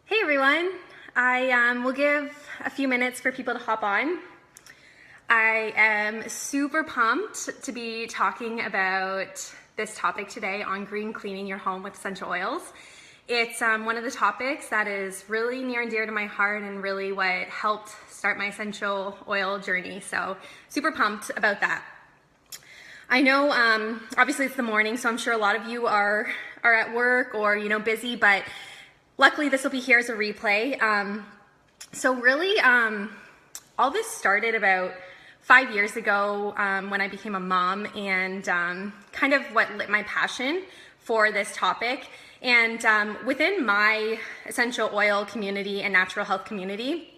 Hey everyone, I will give a few minutes for people to hop on. I am super pumped to be talking about this topic today on green cleaning your home with essential oils. It's one of the topics that is really near and dear to my heart and really what helped start my essential oil journey. So super pumped about that. I know obviously it's the morning, so I'm sure a lot of you are at work or busy, but luckily this will be here as a replay. So really all this started about 5 years ago when I became a mom, and kind of what lit my passion for this topic. And within my essential oil community and natural health community,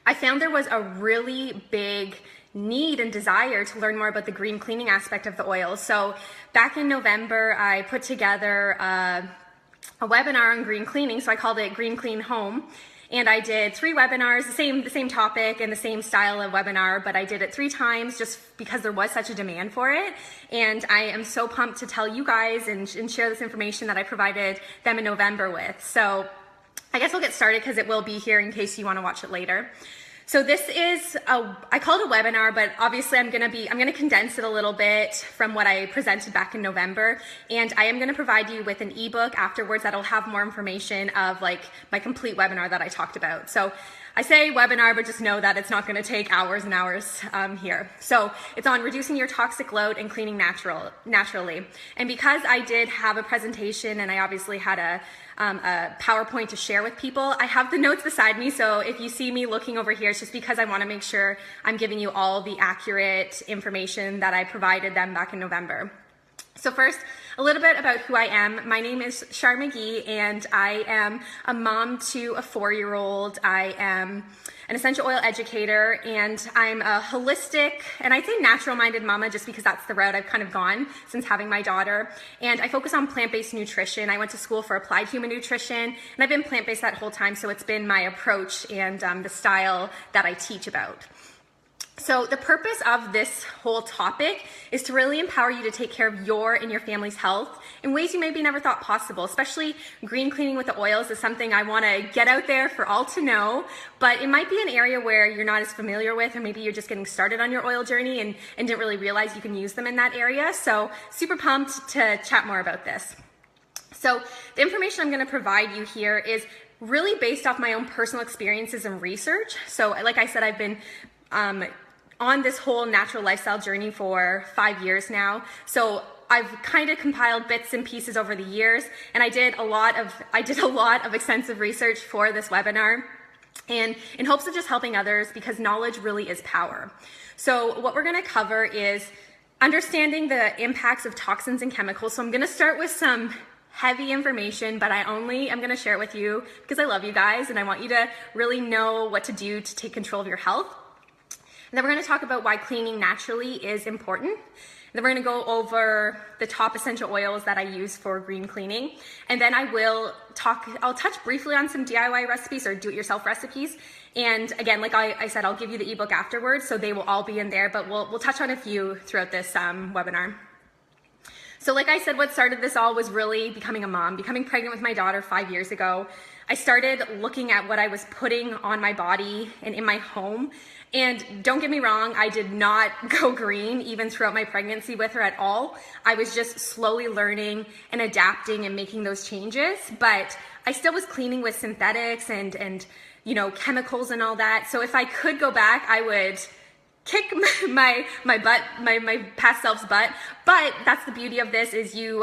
I found there was a really big need and desire to learn more about the green cleaning aspect of the oils. So back in November, I put together a webinar on green cleaning. So I called it Green Clean Home. And I did 3 webinars, the same topic and the same style of webinar, but I did it 3 times just because there was such a demand for it. And I am so pumped to tell you guys and share this information that I provided them in November with. So I guess we'll get started because it will be here in case you want to watch it later. So this is I call it a webinar, but obviously I'm gonna condense it a little bit from what I presented back in November, and I am gonna provide you with an ebook afterwards that'll have more information of like my complete webinar that I talked about. So I say webinar, but just know that it's not gonna take hours and hours here. So it's on reducing your toxic load and cleaning naturally. And because I did have a presentation and I obviously had a PowerPoint to share with people, I have the notes beside me, so if you see me looking over here, it's just because I want to make sure I'm giving you all the accurate information that I provided them back in November. So first, a little bit about who I am. My name is Shar McGee, and I am a mom to a 4-year-old. I am an essential oil educator, and I'm a holistic, and I'd say natural-minded mama just because that's the route I've kind of gone since having my daughter. And I focus on plant-based nutrition. I went to school for applied human nutrition, and I've been plant-based that whole time, so it's been my approach and the style that I teach about. So the purpose of this whole topic is to really empower you to take care of your and your family's health in ways you maybe never thought possible. Especially green cleaning with the oils is something I want to get out there for all to know, but it might be an area where you're not as familiar with, or maybe you're just getting started on your oil journey and didn't really realize you can use them in that area. So super pumped to chat more about this. So the information I'm going to provide you here is really based off my own personal experiences and research. So like I said, I've been on this whole natural lifestyle journey for 5 years now. So I've kind of compiled bits and pieces over the years, and I did a lot of extensive research for this webinar, and in hopes of just helping others, because knowledge really is power. So what we're going to cover is understanding the impacts of toxins and chemicals. So I'm going to start with some heavy information, but I'm going to share it with you because I love you guys and I want you to really know what to do to take control of your health. And then we're going to talk about why cleaning naturally is important. And then we're going to go over the top essential oils that I use for green cleaning. And then I'll touch briefly on some DIY recipes or do-it-yourself recipes. And again, like I said, I'll give you the ebook afterwards, so they will all be in there, but we'll touch on a few throughout this webinar. So like I said, what started this all was really becoming a mom, becoming pregnant with my daughter 5 years ago. I started looking at what I was putting on my body and in my home. And don't get me wrong, I did not go green even throughout my pregnancy with her at all. I was just slowly learning and adapting and making those changes, but I still was cleaning with synthetics and chemicals and all that. So if I could go back, I would kick my past self's butt. But that's the beauty of this, is you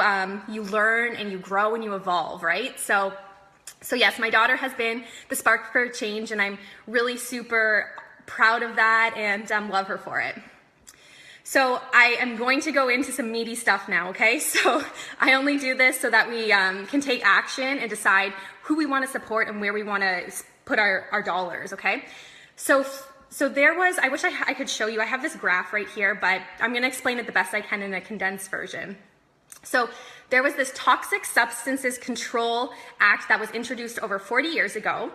learn and you grow and you evolve, right? So yes, my daughter has been the spark for change, and I'm really super proud of that and love her for it. So I am going to go into some meaty stuff now, okay? So I only do this so that we can take action and decide who we want to support and where we want to put our dollars, okay? So there was, I wish I could show you, I have this graph right here, but I'm going to explain it the best I can in a condensed version. So there was this Toxic Substances Control Act that was introduced over 40 years ago.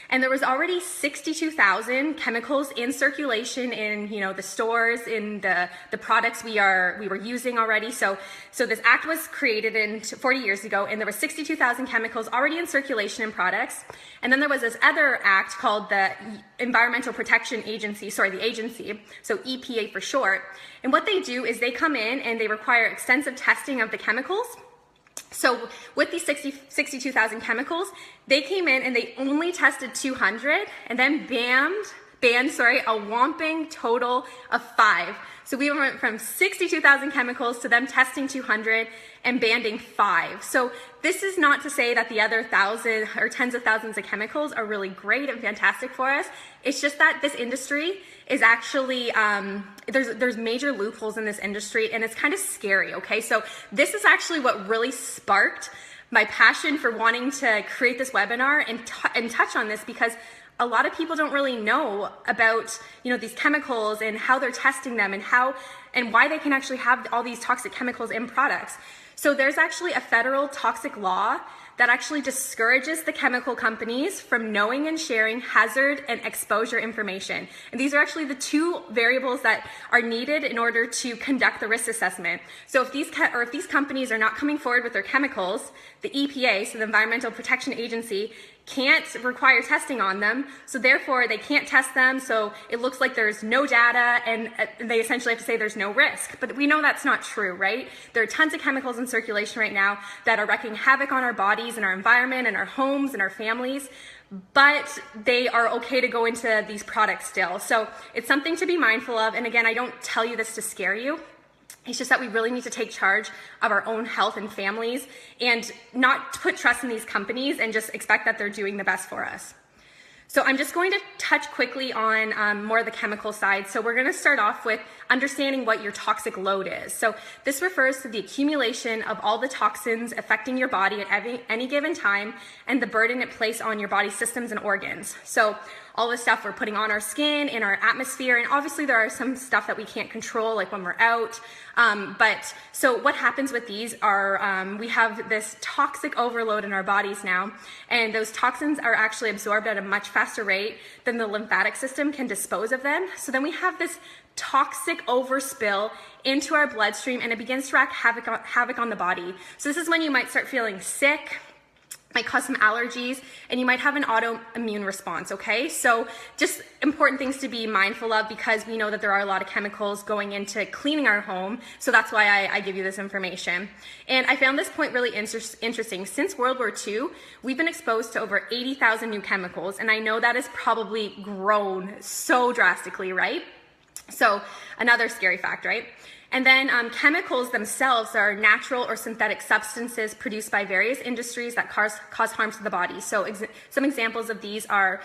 And there was already 62,000 chemicals in circulation in, the stores, in the products we were using already. So this act was created 40 years ago, and there were 62,000 chemicals already in circulation in products. And then there was this other act called the Environmental Protection Agency, so EPA for short. And what they do is they come in and they require extensive testing of the chemicals. So with these 62,000 chemicals, they came in and they only tested 200 and then banned a whopping total of 5. So we went from 62,000 chemicals to them testing 200 and banning 5. So this is not to say that the other 1,000 or tens of thousands of chemicals are really great and fantastic for us. It's just that this industry is actually, there's major loopholes in this industry, and it's kind of scary, okay? So this is actually what really sparked my passion for wanting to create this webinar and touch on this, because a lot of people don't really know about, these chemicals and how they're testing them and why they can actually have all these toxic chemicals in products. So there's actually a federal toxic law that actually discourages the chemical companies from knowing and sharing hazard and exposure information. And these are actually the two variables that are needed in order to conduct the risk assessment. So if these companies are not coming forward with their chemicals, the EPA, so the Environmental Protection Agency, can't require testing on them, so therefore they can't test them, so it looks like there's no data, and they essentially have to say there's no risk. But we know that's not true, right? There are tons of chemicals in circulation right now that are wreaking havoc on our bodies and our environment and our homes and our families, but they are okay to go into these products still. So it's something to be mindful of, and again, I don't tell you this to scare you. It's just that we really need to take charge of our own health and families and not put trust in these companies and just expect that they're doing the best for us. So I'm just going to touch quickly on more of the chemical side. So we're going to start off with understanding what your toxic load is. So this refers to the accumulation of all the toxins affecting your body at any given time and the burden it places on your body systems and organs. So all the stuff we're putting on our skin, in our atmosphere, and obviously there are some stuff that we can't control, like when we're out. But so what happens with these are we have this toxic overload in our bodies now, and those toxins are actually absorbed at a much faster rate than the lymphatic system can dispose of them. So then we have this toxic overspill into our bloodstream, and it begins to wreak havoc on the body. So this is when you might start feeling sick, might cause some allergies, and you might have an autoimmune response, okay? So just important things to be mindful of, because we know that there are a lot of chemicals going into cleaning our home, so that's why I give you this information. And I found this point really interesting. Since World War II, we've been exposed to over 80,000 new chemicals, and I know that has probably grown so drastically, right? So another scary fact, right? And then chemicals themselves are natural or synthetic substances produced by various industries that cause harm to the body. So some examples of these are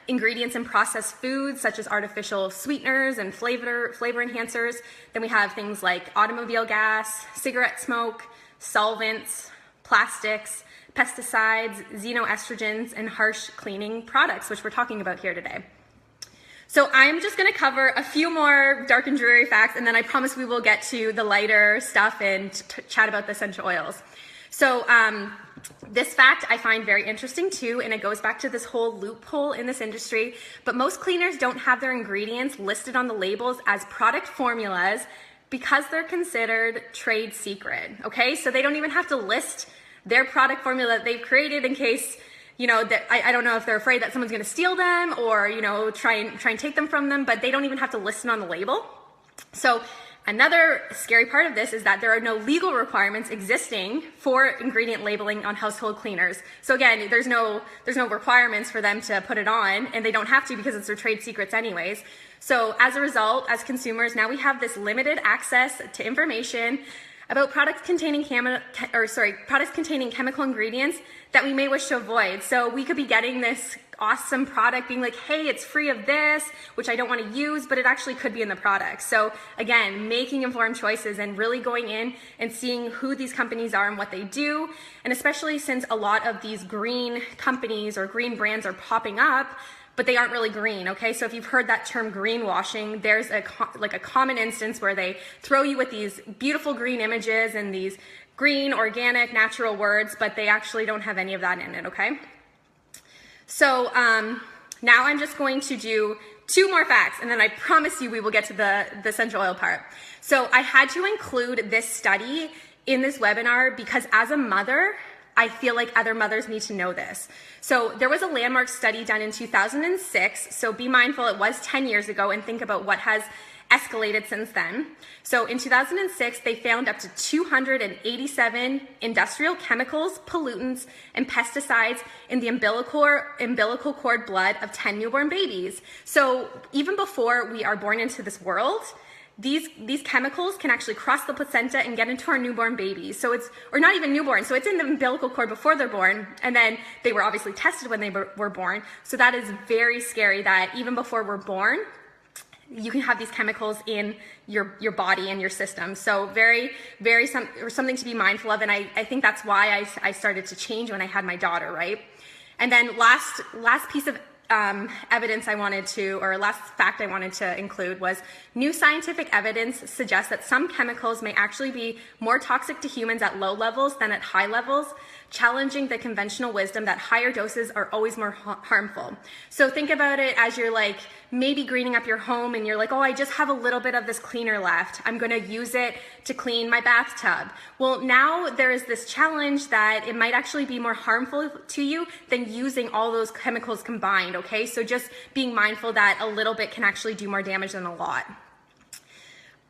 ingredients in processed foods, such as artificial sweeteners and flavor enhancers. Then we have things like automobile gas, cigarette smoke, solvents, plastics, pesticides, xenoestrogens, and harsh cleaning products, which we're talking about here today. So I'm just going to cover a few more dark and dreary facts, and then I promise we will get to the lighter stuff and chat about the essential oils. So this fact I find very interesting too, and it goes back to this whole loophole in this industry, but most cleaners don't have their ingredients listed on the labels as product formulas because they're considered trade secret, okay? So they don't even have to list their product formula that they've created in case, that I don't know if they're afraid that someone's going to steal them or, try and take them from them, but they don't even have to list it on the label. So another scary part of this is that there are no legal requirements existing for ingredient labeling on household cleaners. So again, there's no requirements for them to put it on, and they don't have to because it's their trade secrets anyways. So as a result, as consumers, now we have this limited access to information about products containing chemical ingredients that we may wish to avoid. So we could be getting this awesome product being like, hey, it's free of this, which I don't want to use, but it actually could be in the product. So again, making informed choices and really going in and seeing who these companies are and what they do. And especially since a lot of these green companies or green brands are popping up, but they aren't really green, okay? So if you've heard that term greenwashing, there's a common instance where they throw you with these beautiful green images and these green, organic, natural words, but they actually don't have any of that in it, okay? So now I'm just going to do 2 more facts, and then I promise you we will get to the essential oil part. So I had to include this study in this webinar because as a mother, I feel like other mothers need to know this. So there was a landmark study done in 2006, so be mindful it was 10 years ago and think about what has escalated since then. So in 2006, they found up to 287 industrial chemicals, pollutants, and pesticides in the umbilical cord blood of 10 newborn babies. So even before we are born into this world, these chemicals can actually cross the placenta and get into our newborn babies. So it's, or not even newborn, so it's in the umbilical cord before they're born, and then they were obviously tested when they were born. So that is very scary that even before we're born, you can have these chemicals in your body and your system. So something to be mindful of, and I think that's why I started to change when I had my daughter, right? And then last piece of evidence I wanted to, or last fact I wanted to include was new scientific evidence suggests that some chemicals may actually be more toxic to humans at low levels than at high levels, challenging the conventional wisdom that higher doses are always more harmful. So think about it as you're like maybe greening up your home and you're like, oh, I just have a little bit of this cleaner left. I'm gonna use it to clean my bathtub. Well, now there is this challenge that it might actually be more harmful to you than using all those chemicals combined, okay? So just being mindful that a little bit can actually do more damage than a lot.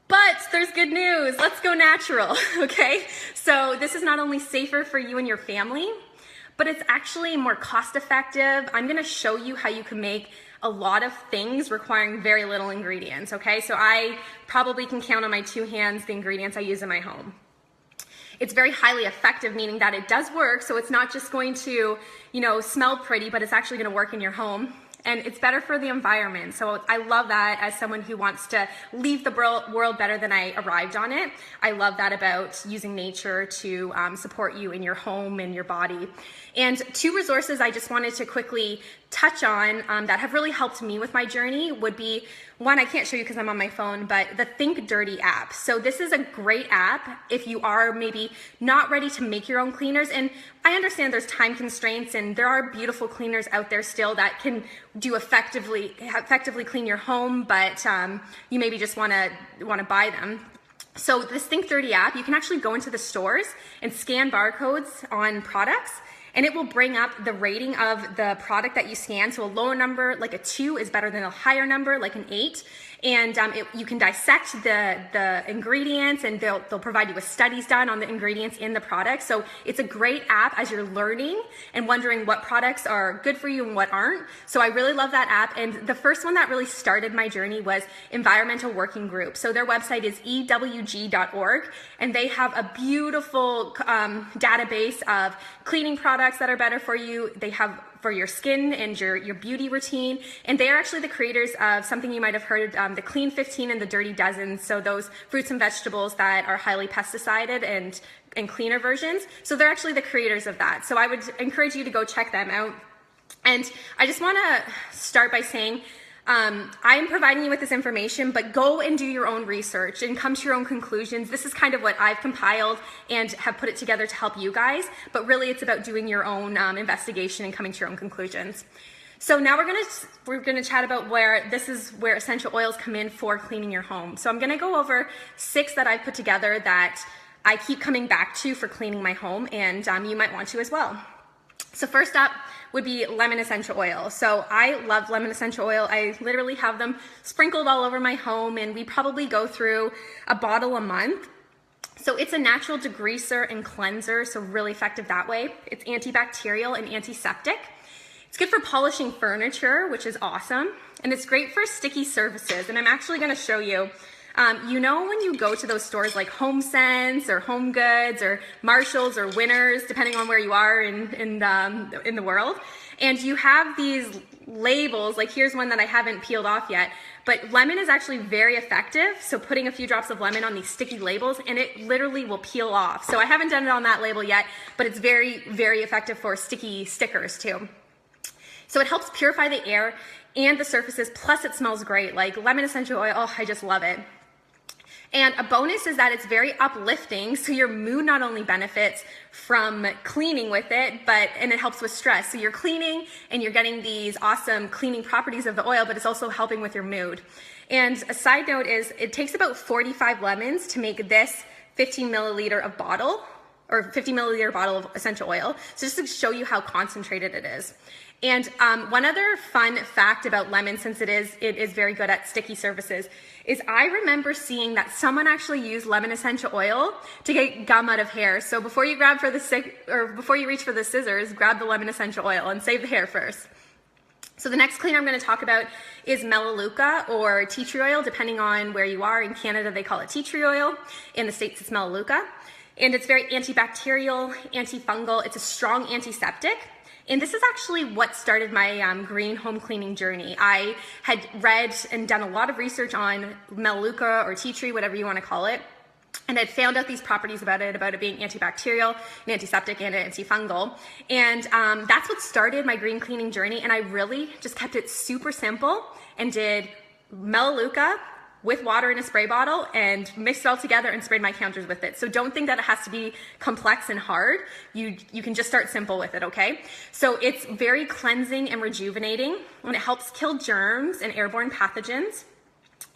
But there's good news, let's go natural, okay? So this is not only safer for you and your family, but it's actually more cost effective. I'm gonna show you how you can make a lot of things requiring very little ingredients, okay? So I probably can count on my 2 hands the ingredients I use in my home. It's very highly effective, meaning that it does work, so it's not just going to, smell pretty, but it's actually gonna work in your home. And it's better for the environment. So I love that as someone who wants to leave the world better than I arrived on it. I love that about using nature to support you in your home and your body. And 2 resources I just wanted to quickly touch on that have really helped me with my journey would be, one, I can't show you because I'm on my phone, but the Think Dirty app. So this is a great app if you are maybe not ready to make your own cleaners. And I understand there's time constraints and there are beautiful cleaners out there still that can do effectively clean your home, but you maybe just want to buy them. So this Think Dirty app, you can actually go into the stores and scan barcodes on products, and it will bring up the rating of the product that you scan. So a lower number, like a 2, is better than a higher number, like an 8. And you can dissect the ingredients, and they'll provide you with studies done on the ingredients in the product. So it's a great app as you're learning and wondering what products are good for you and what aren't. So I really love that app. And the first one that really started my journey was Environmental Working Group. So their website is ewg.org, and they have a beautiful database of cleaning products that are better for you. They have for your skin and your beauty routine. And they are actually the creators of something you might have heard, the Clean 15 and the Dirty Dozen. So those fruits and vegetables that are highly pesticided and cleaner versions. So they're actually the creators of that. So I would encourage you to go check them out. And I just want to start by saying, I am providing you with this information, but go and do your own research and come to your own conclusions. This is kind of what I've compiled and have put it together to help you guys, but really it's about doing your own investigation and coming to your own conclusions. So now we're gonna chat about where essential oils come in for cleaning your home. So I'm gonna go over 6 that I've put together that I keep coming back to for cleaning my home, and you might want to as well. So first up would be lemon essential oil. So I love lemon essential oil. I literally have them sprinkled all over my home, and we probably go through a bottle a month. So it's a natural degreaser and cleanser, so really effective that way. It's antibacterial and antiseptic. It's good for polishing furniture, which is awesome. And it's great for sticky surfaces. And I'm actually gonna show you, when you go to those stores like HomeSense or Home Goods or Marshalls or Winners, depending on where you are in the world, and you have these labels, like here's one that I haven't peeled off yet, but lemon is actually very effective. So putting a few drops of lemon on these sticky labels, and it literally will peel off. So I haven't done it on that label yet, but it's very, very effective for sticky stickers too. So it helps purify the air and the surfaces, plus it smells great. Like lemon essential oil, oh, I just love it. And a bonus is that it's very uplifting, so your mood not only benefits from cleaning with it, and it helps with stress. So you're cleaning and you're getting these awesome cleaning properties of the oil, but it's also helping with your mood. And a side note is it takes about 45 lemons to make this 15 milliliter of bottle, or 50 milliliter bottle of essential oil. So just to show you how concentrated it is. And one other fun fact about lemon, since it is very good at sticky surfaces, is I remember seeing that someone actually used lemon essential oil to get gum out of hair. So before you before you reach for the scissors, grab the lemon essential oil and save the hair first. So the next cleaner I'm going to talk about is Melaleuca, or tea tree oil, depending on where you are. In Canada, they call it tea tree oil. In the States, it's Melaleuca. And it's very antibacterial, antifungal. It's a strong antiseptic. And this is actually what started my green home cleaning journey. I had read and done a lot of research on Melaleuca or tea tree, whatever you want to call it. And I'd found out these properties about it being antibacterial, and antiseptic, and antifungal. And that's what started my green cleaning journey. And I really just kept it super simple and did Melaleuca with water in a spray bottle and mixed it all together and sprayed my counters with it. So don't think that it has to be complex and hard. You can just start simple with it, okay? So it's very cleansing and rejuvenating, and it helps kill germs and airborne pathogens.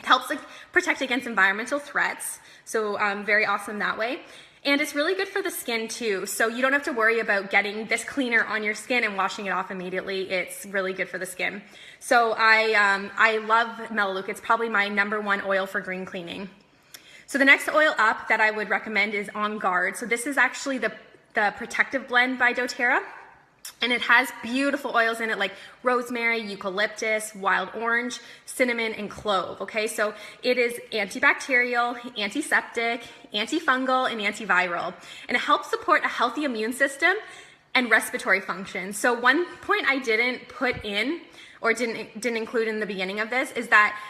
It helps protect against environmental threats, so very awesome that way. And it's really good for the skin too, so you don't have to worry about getting this cleaner on your skin and washing it off immediately. It's really good for the skin. So I love Melaleuca. It's probably my #1 oil for green cleaning. So the next oil up that I would recommend is OnGuard. So this is actually the Protective Blend by doTERRA. And it has beautiful oils in it like rosemary, eucalyptus, wild orange, cinnamon, and clove, okay? So it is antibacterial, antiseptic, antifungal, and antiviral. And it helps support a healthy immune system and respiratory function. So one point I didn't put in, or didn't include in the beginning of this, is that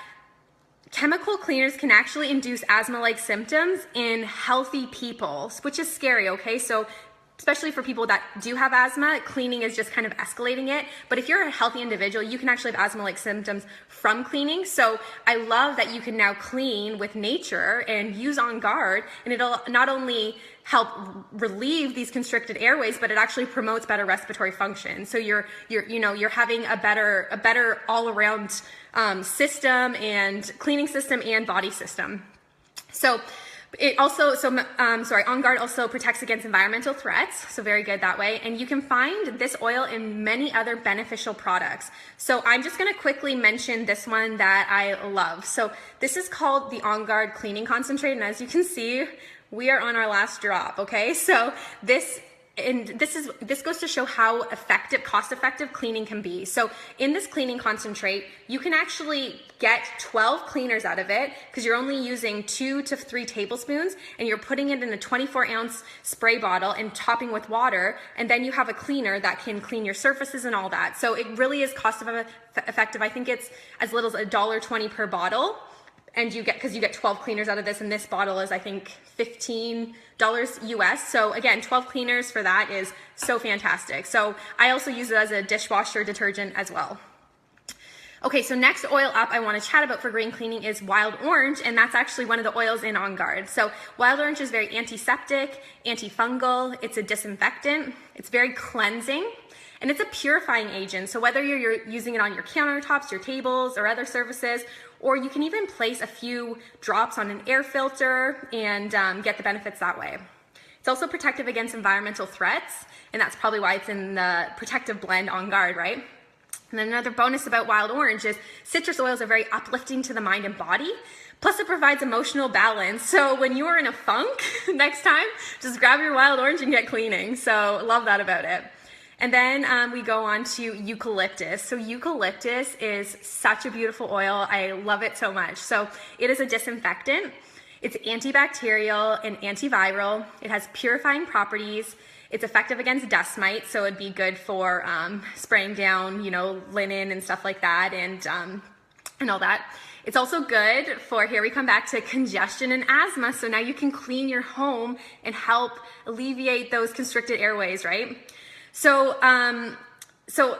chemical cleaners can actually induce asthma-like symptoms in healthy people, which is scary, okay? So especially for people that do have asthma, cleaning is just kind of escalating it. But if you're a healthy individual, you can actually have asthma-like symptoms from cleaning. So I love that you can now clean with nature and use OnGuard, and it'll not only help relieve these constricted airways, but it actually promotes better respiratory function. So you're having a better all-around system and cleaning system and body system. So OnGuard also protects against environmental threats, so very good that way. And you can find this oil in many other beneficial products. So I'm just going to quickly mention this one that I love. So this is called the OnGuard Cleaning Concentrate, and as you can see, we are on our last drop, okay? So this goes to show how cost-effective cleaning can be. So in this cleaning concentrate, you can actually get 12 cleaners out of it because you're only using 2 to 3 tablespoons, and you're putting it in a 24-ounce spray bottle and topping with water, and then you have a cleaner that can clean your surfaces and all that. So it really is cost-effective. I think it's as little as $1.20 per bottle. And because you get 12 cleaners out of this, and this bottle is, I think, $15 US. So again, 12 cleaners for that is so fantastic. So I also use it as a dishwasher detergent as well. Okay, so next oil up I want to chat about for green cleaning is wild orange, and that's actually one of the oils in OnGuard. So wild orange is very antiseptic, antifungal, it's a disinfectant, it's very cleansing, and it's a purifying agent. So whether you're using it on your countertops, your tables, or other surfaces, or you can even place a few drops on an air filter and get the benefits that way. It's also protective against environmental threats, and that's probably why it's in the Protective Blend OnGuard, right? And then another bonus about wild orange is citrus oils are very uplifting to the mind and body. Plus it provides emotional balance. So when you are in a funk next time, just grab your wild orange and get cleaning. So love that about it. And then we go on to eucalyptus. So eucalyptus is such a beautiful oil. I love it so much. So it is a disinfectant. It's antibacterial and antiviral. It has purifying properties. It's effective against dust mites, so it'd be good for spraying down, linen and stuff like that, and all that. It's also good for, here we come back to congestion and asthma. So now you can clean your home and help alleviate those constricted airways, right? So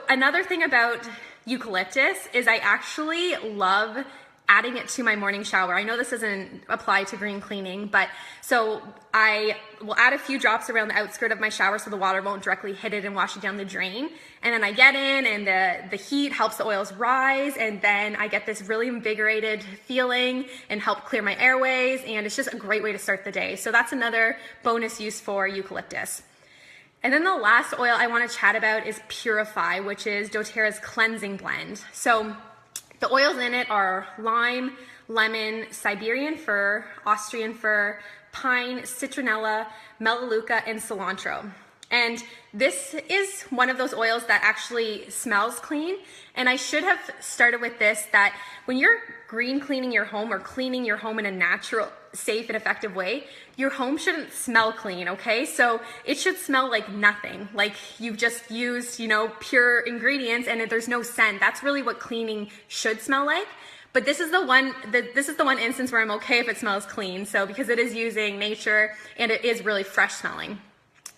another thing about eucalyptus is I actually love adding it to my morning shower. I know this doesn't apply to green cleaning, but so I will add a few drops around the outskirt of my shower so the water won't directly hit it and wash it down the drain. And then I get in and the heat helps the oils rise, and then I get this really invigorated feeling and help clear my airways, and it's just a great way to start the day. So that's another bonus use for eucalyptus. And then the last oil I want to chat about is Purify, which is doTERRA's cleansing blend. So the oils in it are lime, lemon, Siberian fir, Austrian fir, pine, citronella, melaleuca, and cilantro. And this is one of those oils that actually smells clean. And I should have started with this, that when you're green cleaning your home or cleaning your home in a natural, safe, and effective way, your home shouldn't smell clean, okay? So it should smell like nothing, like you've just used, pure ingredients and there's no scent. That's really what cleaning should smell like. But this is the one instance where I'm okay if it smells clean. So because it is using nature and it is really fresh smelling.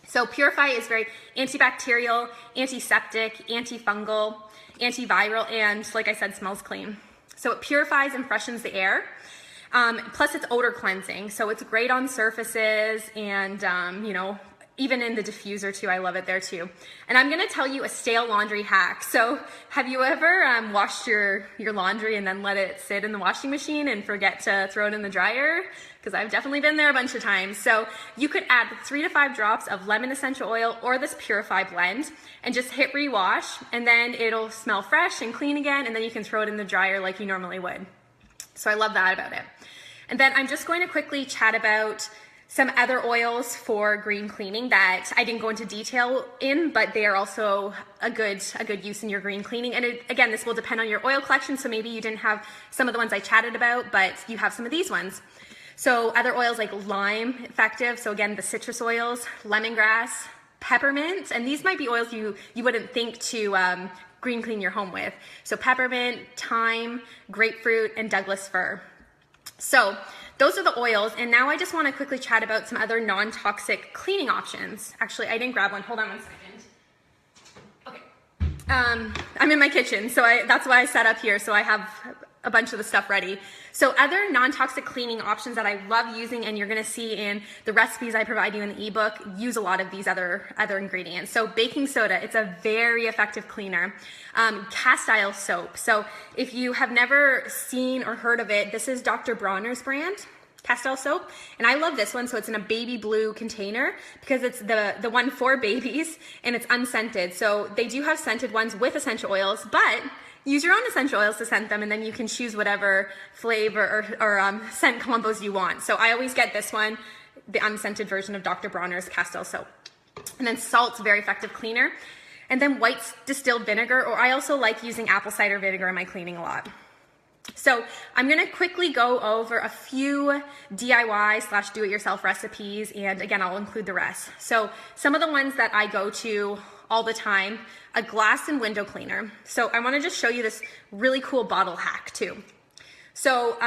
So Purify is very antibacterial, antiseptic, antifungal, antiviral, and like I said, smells clean. So it purifies and freshens the air. Plus it's odor cleansing. So it's great on surfaces and, even in the diffuser too. I love it there too. And I'm going to tell you a stale laundry hack. So have you ever washed your laundry and then let it sit in the washing machine and forget to throw it in the dryer? Because I've definitely been there a bunch of times. So you could add 3 to 5 drops of lemon essential oil or this Purify blend and just hit rewash, and then it'll smell fresh and clean again, and then you can throw it in the dryer like you normally would. So I love that about it. And then I'm just going to quickly chat about some other oils for green cleaning that I didn't go into detail in, but they are also a good use in your green cleaning. And again, this will depend on your oil collection. So maybe you didn't have some of the ones I chatted about, but you have some of these ones. So other oils like lime, effective. So again, the citrus oils, lemongrass, peppermint, and these might be oils you wouldn't think to green clean your home with. So peppermint, thyme, grapefruit, and Douglas fir. So those are the oils, and now I just want to quickly chat about some other non-toxic cleaning options. Actually, I didn't grab one. Hold on one second. Okay. I'm in my kitchen, so that's why I set up here, so I have a bunch of the stuff ready. So other non-toxic cleaning options that I love using, and you're going to see in the recipes I provide you in the ebook, use a lot of these other ingredients. So baking soda, it's a very effective cleaner. Cast iron soap. So if you have never seen or heard of it, this is Dr. Bronner's brand, cast iron soap, and I love this one. So it's in a baby blue container because it's the one for babies, and it's unscented. So they do have scented ones with essential oils, but use your own essential oils to scent them, and then you can choose whatever flavor or scent combos you want. So I always get this one, the unscented version of Dr. Bronner's cast iron soap. And then salt's a very effective cleaner. And then white distilled vinegar, or I also like using apple cider vinegar in my cleaning a lot. So I'm going to quickly go over a few DIY / do-it-yourself recipes, and again, I'll include the rest. So some of the ones that I go to all the time, a glass and window cleaner. So I want to just show you this really cool bottle hack too. So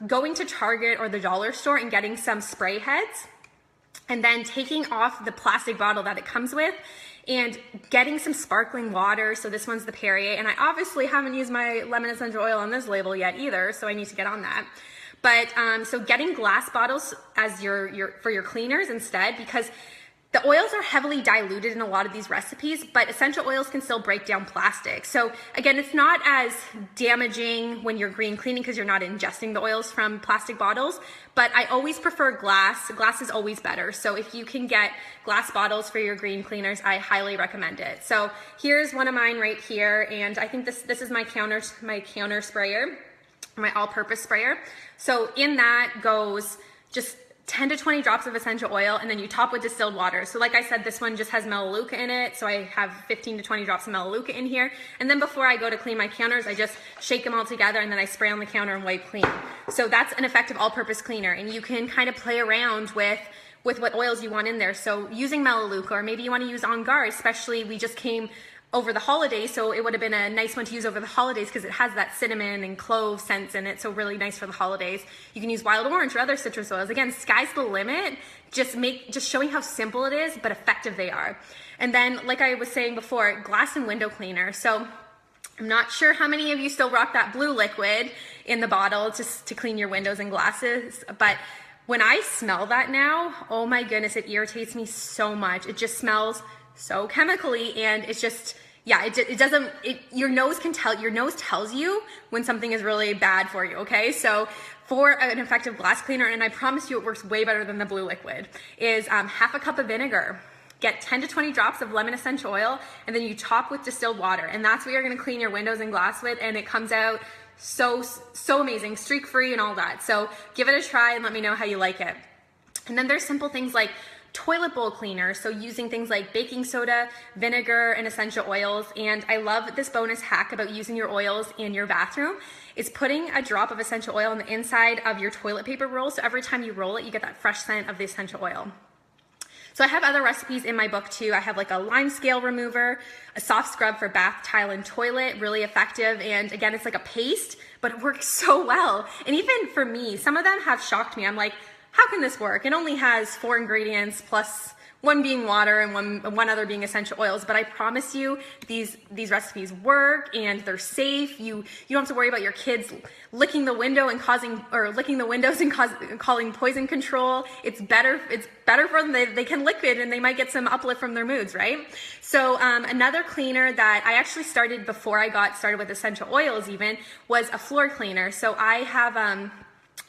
going to Target or the dollar store and getting some spray heads, and then taking off the plastic bottle that it comes with and getting some sparkling water. So this one's the Perrier, and I obviously haven't used my lemon essential oil on this label yet either, so I need to get on that. But so getting glass bottles as for your cleaners instead, because the oils are heavily diluted in a lot of these recipes, but essential oils can still break down plastic. So again, it's not as damaging when you're green cleaning because you're not ingesting the oils from plastic bottles, but I always prefer glass. Glass is always better. So if you can get glass bottles for your green cleaners, I highly recommend it. So here's one of mine right here, and I think this is my counter sprayer, my all-purpose sprayer. So in that goes just 10 to 20 drops of essential oil, and then you top with distilled water. So like I said, this one just has Melaleuca in it, so I have 15 to 20 drops of Melaleuca in here. And then before I go to clean my counters, I just shake them all together, and then I spray on the counter and wipe clean. So that's an effective all-purpose cleaner, and you can kind of play around with what oils you want in there. So using Melaleuca, or maybe you want to use OnGuard, especially we just came over the holidays, so it would have been a nice one to use over the holidays because it has that cinnamon and clove scents in it, so really nice for the holidays. You can use wild orange or other citrus oils. Again, sky's the limit. Just showing how simple it is, but effective they are. And then, like I was saying before, glass and window cleaner. So I'm not sure how many of you still rock that blue liquid. in the bottle to clean your windows and glasses. But when I smell that now, oh my goodness, it irritates me so much. It just smells so chemically, and it's just, yeah, it doesn't, your nose tells you when something is really bad for you, okay? So for an effective glass cleaner, and I promise you it works way better than the blue liquid, is half a cup of vinegar. Get 10 to 20 drops of lemon essential oil, and then you top with distilled water. And that's what you're gonna clean your windows and glass with, and it comes out so amazing, streak free and all that. So give it a try and let me know how you like it. And then there's simple things like toilet bowl cleaner, so using things like baking soda, vinegar, and essential oils. And I love this bonus hack about using your oils in your bathroom. It's putting a drop of essential oil on the inside of your toilet paper roll, so every time you roll it, you get that fresh scent of the essential oil. So I have other recipes in my book too. I have like a lime scale remover, a soft scrub for bath, tile, and toilet, really effective. And again, it's like a paste, but it works so well. And even for me, some of them have shocked me. I'm like, how can this work? It only has 4 ingredients plus one being water and one other being essential oils, but I promise you these recipes work and they're safe. You don't have to worry about your kids licking the window and licking the windows and calling poison control. It's better for them. They can lick it and they might get some uplift from their moods, right? So another cleaner that I actually started before I got started with essential oils even was a floor cleaner. So I have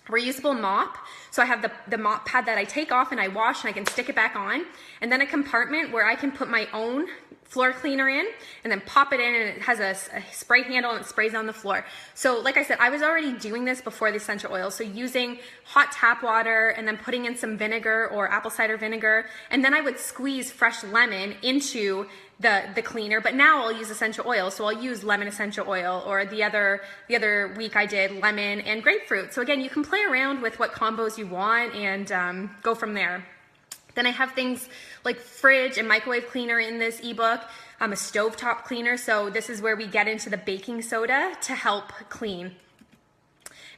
reusable mop. So I have the mop pad that I take off and I wash and I can stick it back on. And then a compartment where I can put my own floor cleaner in and then pop it in, and it has a spray handle and it sprays on the floor. So like I said, I was already doing this before the essential oil. So using hot tap water and then putting in some vinegar or apple cider vinegar. And then I would squeeze fresh lemon into the cleaner, but now I'll use essential oil. So I'll use lemon essential oil, or the other week I did lemon and grapefruit. So again, you can play around with what combos you want and go from there. Then I have things like fridge and microwave cleaner in this ebook, a stovetop cleaner. So this is where we get into the baking soda to help clean.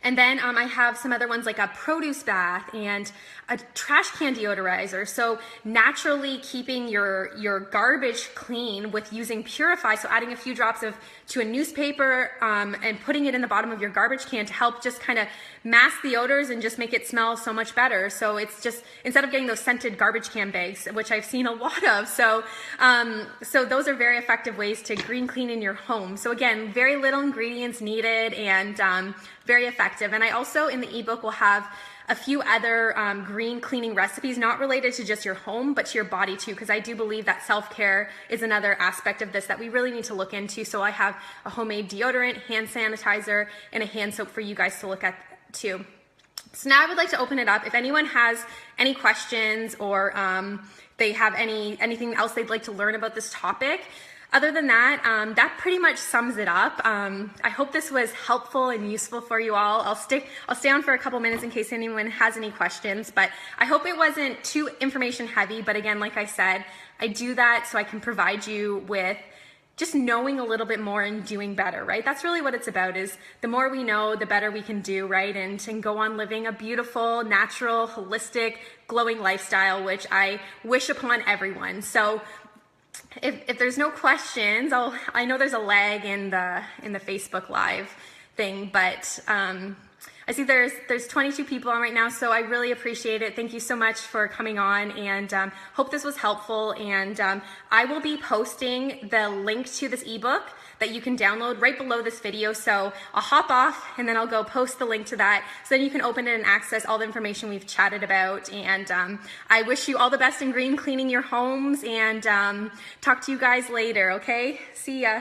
And then I have some other ones like a produce bath and a trash can deodorizer. So naturally keeping your garbage clean with using Purify. So adding a few drops to a newspaper and putting it in the bottom of your garbage can to help just kind of mask the odors and just make it smell so much better. So it's just, instead of getting those scented garbage can bags, which I've seen a lot of. So those are very effective ways to green clean in your home. So again, very little ingredients needed and very effective. And I also in the ebook will have a few other green cleaning recipes, not related to just your home, but to your body too, because I do believe that self-care is another aspect of this that we really need to look into. So I have a homemade deodorant, hand sanitizer, and a hand soap for you guys to look at too. So now I would like to open it up. If anyone has any questions or they have anything else they'd like to learn about this topic. Other than that, that pretty much sums it up. I hope this was helpful and useful for you all. I'll stay on for a couple minutes in case anyone has any questions, but I hope it wasn't too information heavy. But again, like I said, I do that so I can provide you with just knowing a little bit more and doing better, right? That's really what it's about, is the more we know, the better we can do, right? And go on living a beautiful, natural, holistic, glowing lifestyle, which I wish upon everyone. So if there's no questions, I know there's a lag in the Facebook Live thing, but I see there's 22 people on right now, so I really appreciate it. Thank you so much for coming on, and hope this was helpful. And I will be posting the link to this ebook that you can download right below this video. So I'll hop off and then I'll go post the link to that, so then you can open it and access all the information we've chatted about. And I wish you all the best in green cleaning your homes, and talk to you guys later, okay? See ya.